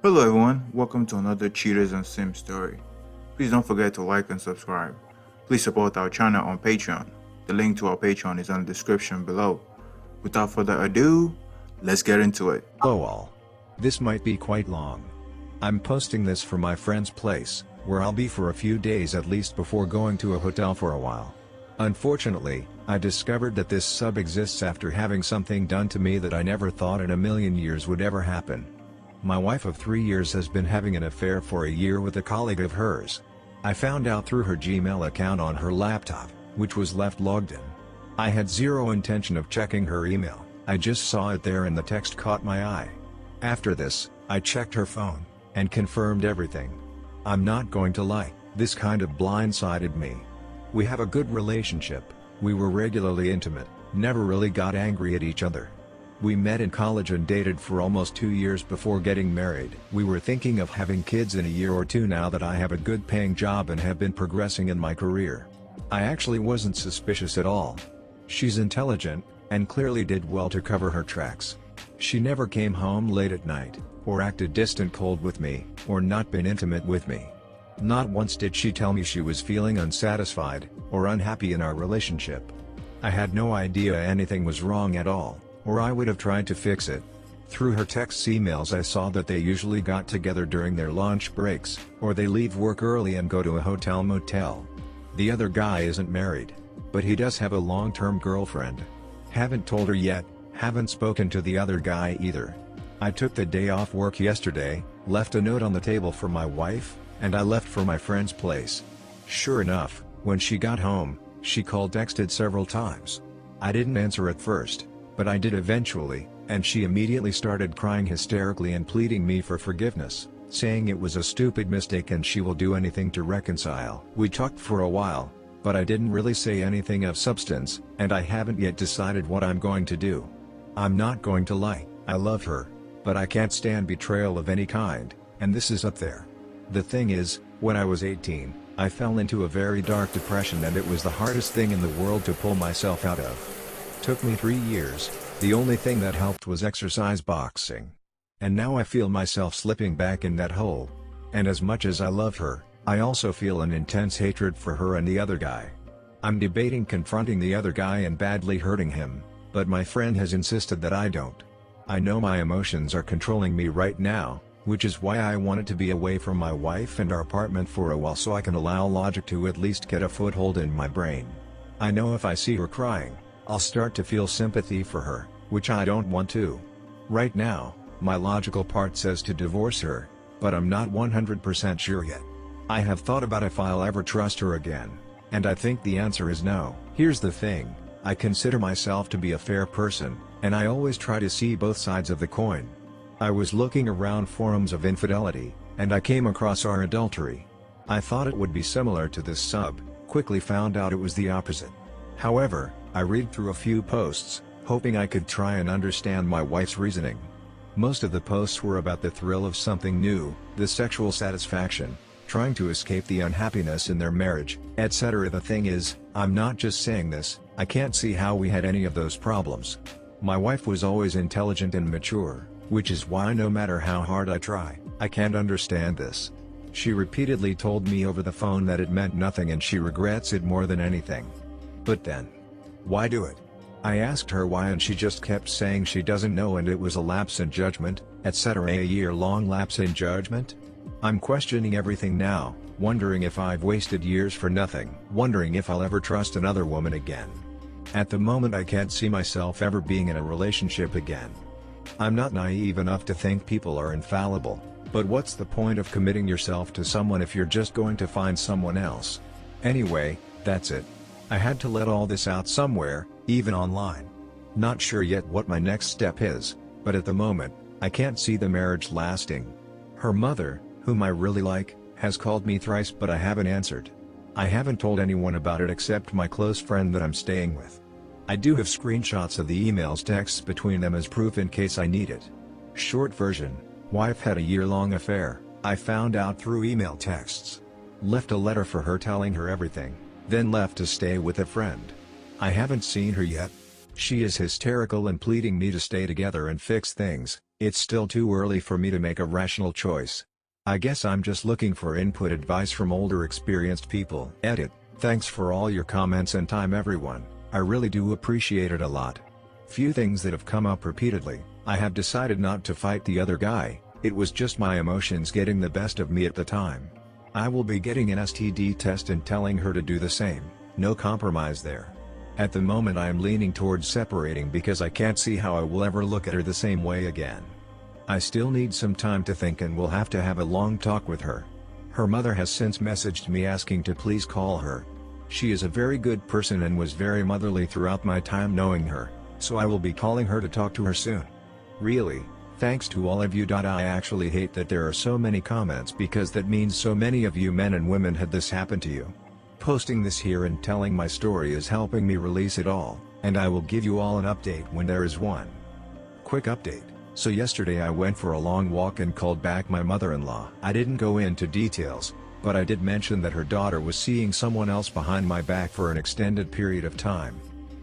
Hello everyone, welcome to another Cheaters and Sims story. Please don't forget to like and subscribe. Please support our channel on Patreon. The link to our Patreon is in the description below. Without further ado, let's get into it. Hello all. This might be quite long. I'm posting this from my friend's place, where I'll be for a few days at least before going to a hotel for a while. Unfortunately, I discovered that this sub exists after having something done to me that I never thought in a million years would ever happen. My wife of 3 years has been having an affair for a year with a colleague of hers. I found out through her Gmail account on her laptop, which was left logged in. I had zero intention of checking her email, I just saw it there and the text caught my eye. After this, I checked her phone, and confirmed everything. I'm not going to lie, this kind of blindsided me. We have a good relationship, we were regularly intimate, never really got angry at each other. We met in college and dated for almost 2 years before getting married. We were thinking of having kids in a year or two now that I have a good paying job and have been progressing in my career. I actually wasn't suspicious at all. She's intelligent, and clearly did well to cover her tracks. She never came home late at night, or acted distant cold with me, or not been intimate with me. Not once did she tell me she was feeling unsatisfied, or unhappy in our relationship. I had no idea anything was wrong at all, or I would have tried to fix it. Through her texts emails I saw that they usually got together during their lunch breaks, or they leave work early and go to a hotel motel. The other guy isn't married, but he does have a long-term girlfriend. Haven't told her yet, haven't spoken to the other guy either. I took the day off work yesterday, left a note on the table for my wife, and I left for my friend's place. Sure enough, when she got home, she texted several times. I didn't answer at first, but I did eventually, and she immediately started crying hysterically and pleading me for forgiveness, saying it was a stupid mistake and she will do anything to reconcile. We talked for a while, but I didn't really say anything of substance, and I haven't yet decided what I'm going to do. I'm not going to lie, I love her, but I can't stand betrayal of any kind, and this is up there. The thing is, when I was 18, I fell into a very dark depression and it was the hardest thing in the world to pull myself out of. Took me 3 years, the only thing that helped was exercise boxing. And now I feel myself slipping back in that hole. And as much as I love her, I also feel an intense hatred for her and the other guy. I'm debating confronting the other guy and badly hurting him, but my friend has insisted that I don't. I know my emotions are controlling me right now, which is why I wanted to be away from my wife and our apartment for a while so I can allow logic to at least get a foothold in my brain. I know if I see her crying, I'll start to feel sympathy for her, which I don't want to. Right now, my logical part says to divorce her, but I'm not 100% sure yet. I have thought about if I'll ever trust her again, and I think the answer is no. Here's the thing, I consider myself to be a fair person, and I always try to see both sides of the coin. I was looking around forums of infidelity, and I came across our adultery. I thought it would be similar to this sub, quickly found out it was the opposite. However, I read through a few posts, hoping I could try and understand my wife's reasoning. Most of the posts were about the thrill of something new, the sexual satisfaction, trying to escape the unhappiness in their marriage, etc. The thing is, I'm not just saying this, I can't see how we had any of those problems. My wife was always intelligent and mature, which is why no matter how hard I try, I can't understand this. She repeatedly told me over the phone that it meant nothing and she regrets it more than anything. But then, why do it? I asked her why and she just kept saying she doesn't know and it was a lapse in judgment, etc. A year-long lapse in judgment? I'm questioning everything now, wondering if I've wasted years for nothing, wondering if I'll ever trust another woman again. At the moment I can't see myself ever being in a relationship again. I'm not naive enough to think people are infallible, but what's the point of committing yourself to someone if you're just going to find someone else? Anyway, that's it. I had to let all this out somewhere, even online. Not sure yet what my next step is, but at the moment, I can't see the marriage lasting. Her mother, whom I really like, has called me thrice but I haven't answered. I haven't told anyone about it except my close friend that I'm staying with. I do have screenshots of the emails texts between them as proof in case I need it. Short version, wife had a year-long affair, I found out through email texts. Left a letter for her telling her everything, then left to stay with a friend. I haven't seen her yet. She is hysterical and pleading me to stay together and fix things, It's still too early for me to make a rational choice. I guess I'm just looking for input advice from older experienced people. Edit. Thanks for all your comments and time everyone, I really do appreciate it a lot. Few things that have come up repeatedly. I have decided not to fight the other guy, it was just my emotions getting the best of me at the time. I will be getting an STD test and telling her to do the same, no compromise there. At the moment I am leaning towards separating because I can't see how I will ever look at her the same way again. I still need some time to think and will have to have a long talk with her. Her mother has since messaged me asking to please call her. She is a very good person and was very motherly throughout my time knowing her, so I will be calling her to talk to her soon. Really, thanks to all of you. I actually hate that there are so many comments because that means so many of you men and women had this happen to you. Posting this here and telling my story is helping me release it all, and I will give you all an update when there is one. Quick update. So yesterday I went for a long walk and called back my mother-in-law. I didn't go into details, but I did mention that her daughter was seeing someone else behind my back for an extended period of time.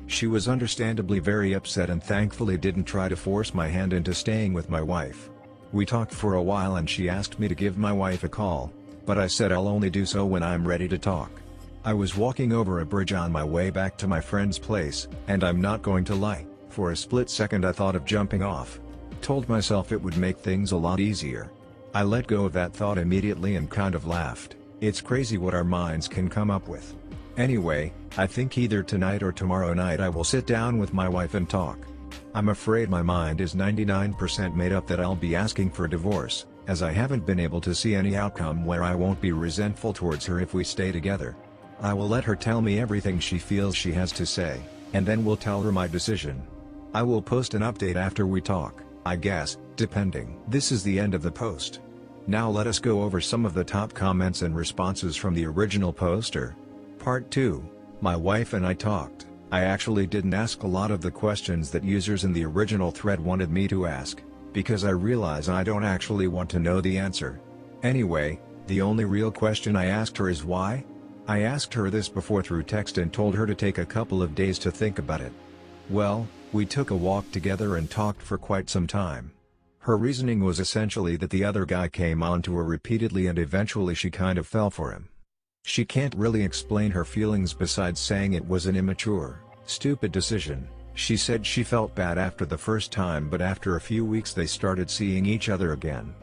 She was understandably very upset and thankfully didn't try to force my hand into staying with my wife. We talked for a while and she asked me to give my wife a call, but I said I'll only do so when I'm ready to talk. I was walking over a bridge on my way back to my friend's place, and I'm not going to lie, for a split second I thought of jumping off. Told myself it would make things a lot easier. I let go of that thought immediately and kind of laughed. It's crazy what our minds can come up with. Anyway, I think either tonight or tomorrow night I will sit down with my wife and talk. I'm afraid my mind is 99% made up that I'll be asking for divorce, as I haven't been able to see any outcome where I won't be resentful towards her if we stay together. I will let her tell me everything she feels she has to say, and then we'll tell her my decision. I will post an update after we talk, I guess, depending. This is the end of the post. Now let us go over some of the top comments and responses from the original poster. Part 2. My wife and I talked. I actually didn't ask a lot of the questions that users in the original thread wanted me to ask, because I realize I don't actually want to know the answer. Anyway, the only real question I asked her is why? I asked her this before through text and told her to take a couple of days to think about it. Well, we took a walk together and talked for quite some time. Her reasoning was essentially that the other guy came on to her repeatedly and eventually she kind of fell for him. She can't really explain her feelings besides saying it was an immature, stupid decision. She said she felt bad after the first time, but after a few weeks they started seeing each other again.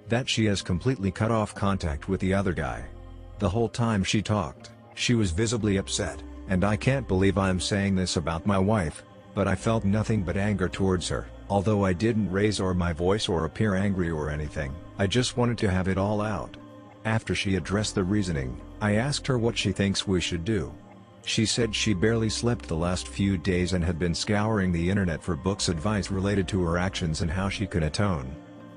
That she has completely cut off contact with the other guy. The whole time she talked, she was visibly upset, and I can't believe I'm saying this about my wife, but I felt nothing but anger towards her. Although I didn't raise my voice or appear angry or anything, I just wanted to have it all out. After she addressed the reasoning, I asked her what she thinks we should do. She said she barely slept the last few days and had been scouring the internet for books advice related to her actions and how she can atone.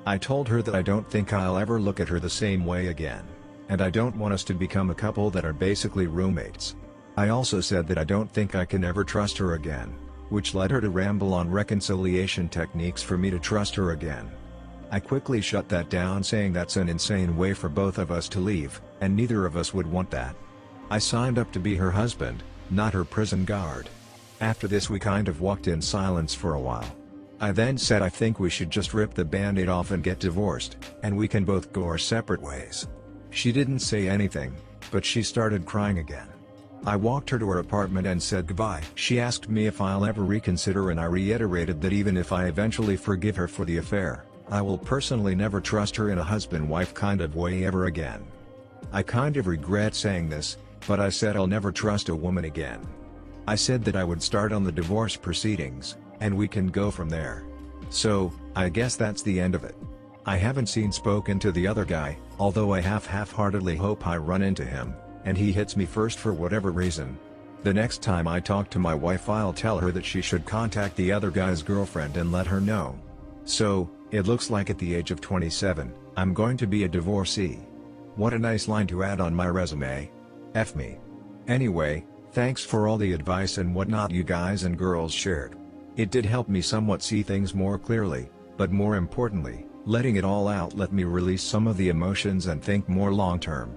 I told her that I don't think I'll ever look at her the same way again, and I don't want us to become a couple that are basically roommates. I also said that I don't think I can ever trust her again, which led her to ramble on reconciliation techniques for me to trust her again. I quickly shut that down, saying that's an insane way for both of us to leave, and neither of us would want that. I signed up to be her husband, not her prison guard. After this we kind of walked in silence for a while. I then said I think we should just rip the band-aid off and get divorced, and we can both go our separate ways. She didn't say anything, but she started crying again. I walked her to her apartment and said goodbye. She asked me if I'll ever reconsider, and I reiterated that even if I eventually forgive her for the affair, I will personally never trust her in a husband-wife kind of way ever again. I kind of regret saying this, but I said I'll never trust a woman again. I said that I would start on the divorce proceedings, and we can go from there. So, I guess that's the end of it. I haven't spoken to the other guy, although I half-heartedly hope I run into him, and he hits me first for whatever reason. The next time I talk to my wife I'll tell her that she should contact the other guy's girlfriend and let her know. So, it looks like at the age of 27, I'm going to be a divorcee. What a nice line to add on my resume. F me. Anyway, thanks for all the advice and whatnot you guys and girls shared. It did help me somewhat see things more clearly, but more importantly, letting it all out let me release some of the emotions and think more long term.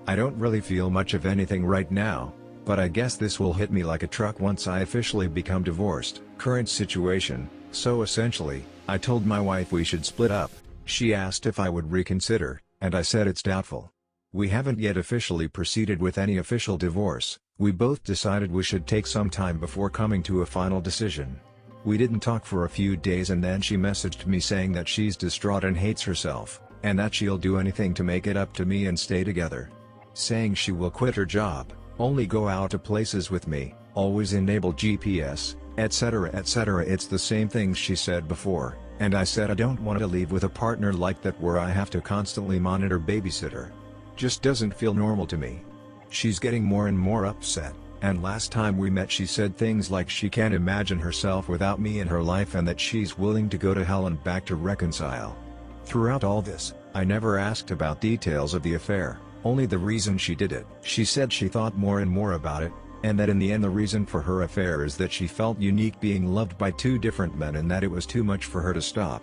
I don't really feel much of anything right now, But I guess this will hit me like a truck once I officially become divorced. Current situation, so essentially, I told my wife we should split up. She asked if I would reconsider, and I said it's doubtful. We haven't yet officially proceeded with any official divorce. We both decided we should take some time before coming to a final decision. We didn't talk for a few days and then she messaged me saying that she's distraught and hates herself, and that she'll do anything to make it up to me and stay together. Saying she will quit her job, only go out to places with me, always enable GPS, etc. etc. It's the same things she said before, and I said I don't want to leave with a partner like that where I have to constantly monitor babysitter. Just doesn't feel normal to me. She's getting more and more upset, and last time we met she said things like she can't imagine herself without me in her life and that she's willing to go to hell and back to reconcile. Throughout all this, I never asked about details of the affair, only the reason she did it. She said she thought more and more about it, and that in the end the reason for her affair is that she felt unique being loved by two different men and that it was too much for her to stop.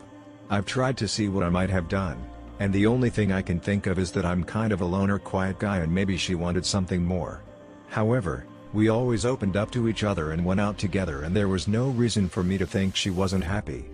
I've tried to see what I might have done, and the only thing I can think of is that I'm kind of a loner quiet guy and maybe she wanted something more. However, we always opened up to each other and went out together and there was no reason for me to think she wasn't happy.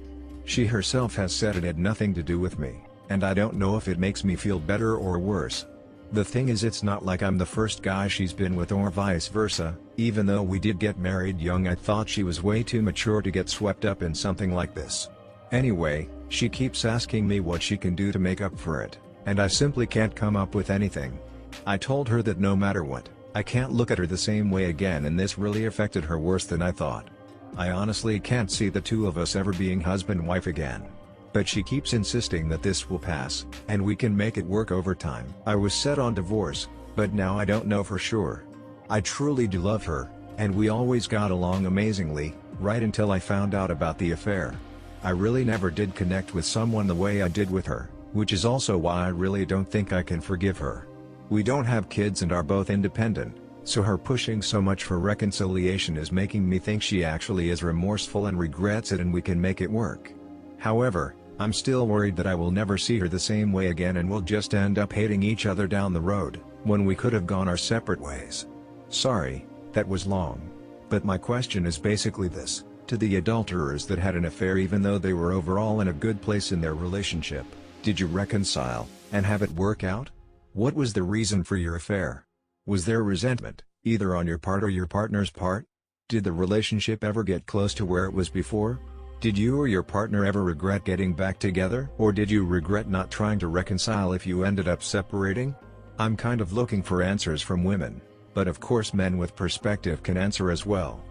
She herself has said it had nothing to do with me, and I don't know if it makes me feel better or worse. The thing is it's not like I'm the first guy she's been with or vice versa. Even though we did get married young I thought she was way too mature to get swept up in something like this. Anyway, she keeps asking me what she can do to make up for it, and I simply can't come up with anything. I told her that no matter what, I can't look at her the same way again and this really affected her worse than I thought. I honestly can't see the two of us ever being husband-wife again. But she keeps insisting that this will pass, and we can make it work over time. I was set on divorce, but now I don't know for sure. I truly do love her, and we always got along amazingly, right until I found out about the affair. I really never did connect with someone the way I did with her, which is also why I really don't think I can forgive her. We don't have kids and are both independent, so her pushing so much for reconciliation is making me think she actually is remorseful and regrets it and we can make it work. However, I'm still worried that I will never see her the same way again and we'll just end up hating each other down the road, when we could have gone our separate ways. Sorry, that was long. But my question is basically this: to the adulterers that had an affair even though they were overall in a good place in their relationship, did you reconcile, and have it work out? What was the reason for your affair? Was there resentment, either on your part or your partner's part? Did the relationship ever get close to where it was before? Did you or your partner ever regret getting back together? Or did you regret not trying to reconcile if you ended up separating? I'm kind of looking for answers from women, but of course men with perspective can answer as well.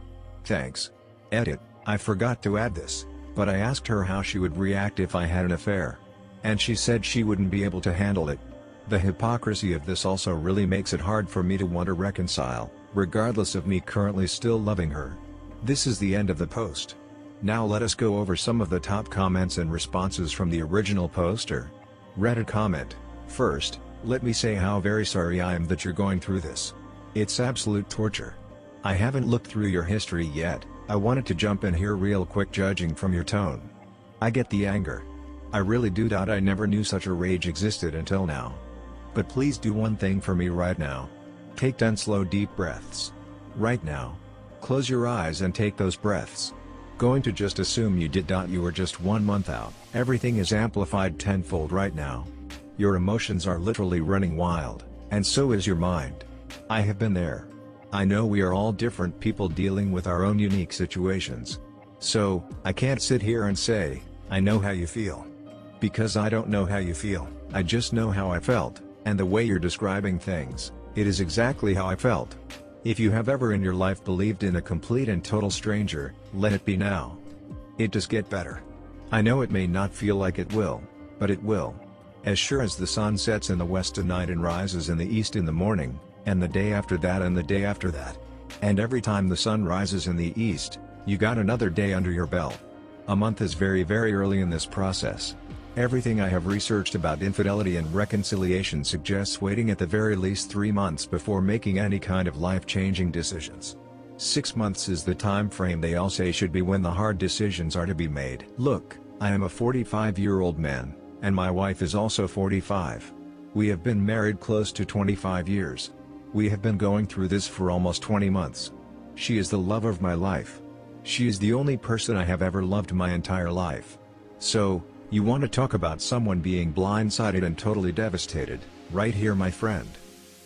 Thanks. Edit: I forgot to add this, but I asked her how she would react if I had an affair. And she said she wouldn't be able to handle it. The hypocrisy of this also really makes it hard for me to want to reconcile, regardless of me currently still loving her. This is the end of the post. Now let us go over some of the top comments and responses from the original poster. Reddit comment: first, let me say how very sorry I am that you're going through this. It's absolute torture. I haven't looked through your history yet. I wanted to jump in here real quick judging from your tone. I get the anger. I really do. I never knew such a rage existed until now. But please do one thing for me right now. Take 10 slow deep breaths. Right now. Close your eyes and take those breaths. Going to just assume you did. You were just 1 month out. Everything is amplified tenfold right now. Your emotions are literally running wild, and so is your mind. I have been there. I know we are all different people dealing with our own unique situations. So, I can't sit here and say, I know how you feel. Because I don't know how you feel, I just know how I felt, and the way you're describing things, it is exactly how I felt. If you have ever in your life believed in a complete and total stranger, let it be now. It does get better. I know it may not feel like it will, but it will. As sure as the sun sets in the west tonight and rises in the east in the morning, and the day after that and the day after that. And every time the sun rises in the east, you got another day under your belt. A month is very early in this process. Everything I have researched about infidelity and reconciliation suggests waiting at the very least 3 months before making any kind of life-changing decisions. 6 months is the time frame they all say should be when the hard decisions are to be made. Look, I am a 45-year-old man, and my wife is also 45. We have been married close to 25 years. We have been going through this for almost 20 months. She is the love of my life. She is the only person I have ever loved my entire life. So, you want to talk about someone being blindsided and totally devastated, right here my friend.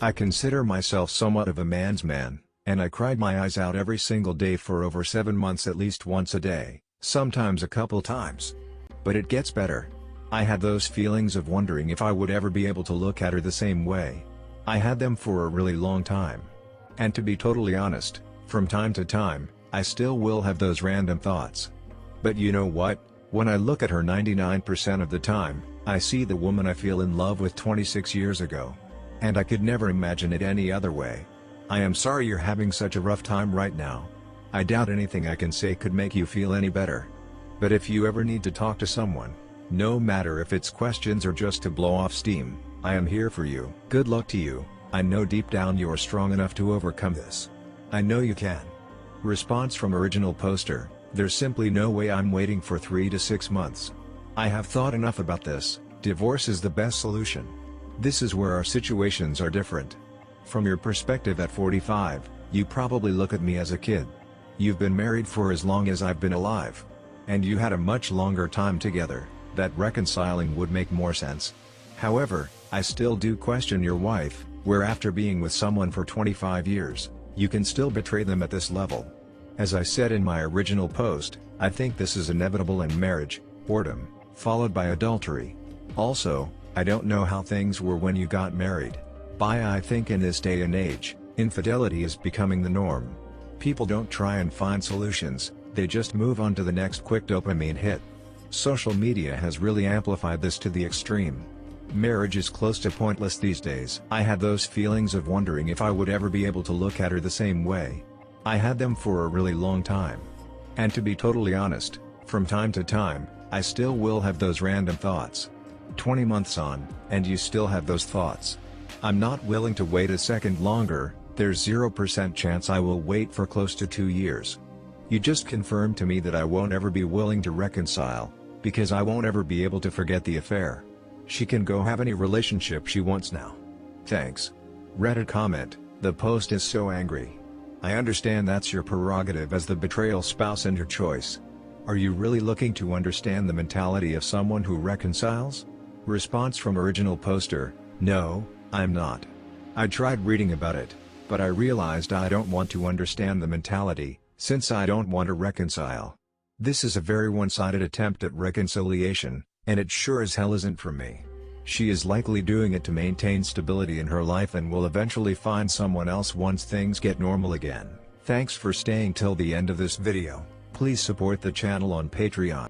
I consider myself somewhat of a man's man, and I cried my eyes out every single day for over 7 months at least once a day, sometimes a couple times. But it gets better. I had those feelings of wondering if I would ever be able to look at her the same way. I had them for a really long time. And to be totally honest, from time to time, I still will have those random thoughts. But you know what? When I look at her 99% of the time, I see the woman I feel in love with 26 years ago. And I could never imagine it any other way. I am sorry you're having such a rough time right now. I doubt anything I can say could make you feel any better. But if you ever need to talk to someone, no matter if it's questions or just to blow off steam, I am here for you. Good luck to you. I know deep down you're strong enough to overcome this. I know you can. Response from original poster: there's simply no way I'm waiting for 3 to 6 months. I have thought enough about this. Divorce is the best solution. This is where our situations are different. From your perspective at 45, you probably look at me as a kid. You've been married for as long as I've been alive. And you had a much longer time together, that reconciling would make more sense. However, I still do question your wife, where after being with someone for 25 years, you can still betray them at this level. As I said in my original post, I think this is inevitable in marriage: boredom, followed by adultery. Also, I don't know how things were when you got married. I think in this day and age, infidelity is becoming the norm. People don't try and find solutions, they just move on to the next quick dopamine hit. Social media has really amplified this to the extreme. Marriage is close to pointless these days. I had those feelings of wondering if I would ever be able to look at her the same way. I had them for a really long time. And to be totally honest, from time to time, I still will have those random thoughts. 20 months on, and you still have those thoughts. I'm not willing to wait a second longer. There's 0% chance I will wait for close to 2 years. You just confirmed to me that I won't ever be willing to reconcile, because I won't ever be able to forget the affair. She can go have any relationship she wants now. Thanks. Reddit comment: the post is so angry. I understand that's your prerogative as the betrayal spouse and your choice. Are you really looking to understand the mentality of someone who reconciles? Response from original poster: no, I'm not. I tried reading about it, but I realized I don't want to understand the mentality, since I don't want to reconcile. This is a very one-sided attempt at reconciliation, and it sure as hell isn't for me. She is likely doing it to maintain stability in her life and will eventually find someone else once things get normal again. Thanks for staying till the end of this video. Please support the channel on Patreon.